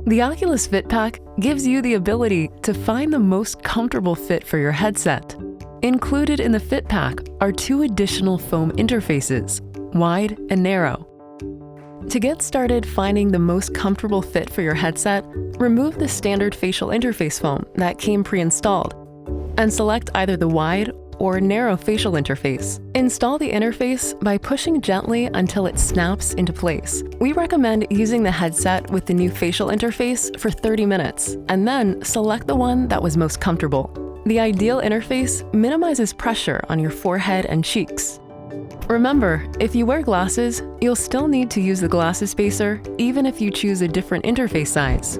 The Oculus Fit Pack gives you the ability to find the most comfortable fit for your headset. Included in the Fit Pack are 2 additional foam interfaces, wide and narrow. To get started finding the most comfortable fit for your headset, remove the standard facial interface foam that came pre-installed and select either the wide or narrow facial interface. Install the interface by pushing gently until it snaps into place. We recommend using the headset with the new facial interface for 30 minutes, and then select the one that was most comfortable. The ideal interface minimizes pressure on your forehead and cheeks. Remember, if you wear glasses, you'll still need to use the glasses spacer even if you choose a different interface size.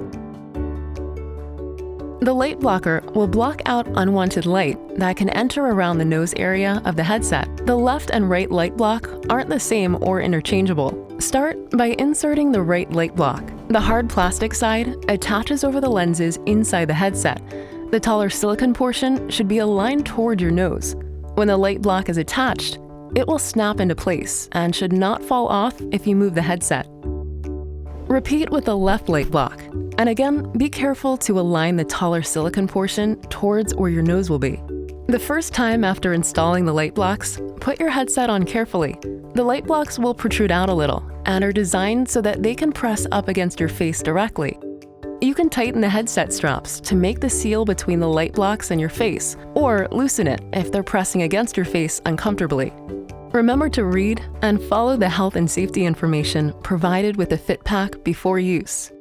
The light blocker will block out unwanted light that can enter around the nose area of the headset. The left and right light block aren't the same or interchangeable. Start by inserting the right light block. The hard plastic side attaches over the lenses inside the headset. The taller silicone portion should be aligned toward your nose. When the light block is attached, it will snap into place and should not fall off if you move the headset. Repeat with the left light block. And again, be careful to align the taller silicone portion towards where your nose will be. The first time after installing the light blocks, put your headset on carefully. The light blocks will protrude out a little and are designed so that they can press up against your face directly. You can tighten the headset straps to make the seal between the light blocks and your face, or loosen it if they're pressing against your face uncomfortably. Remember to read and follow the health and safety information provided with the Fit Pack before use.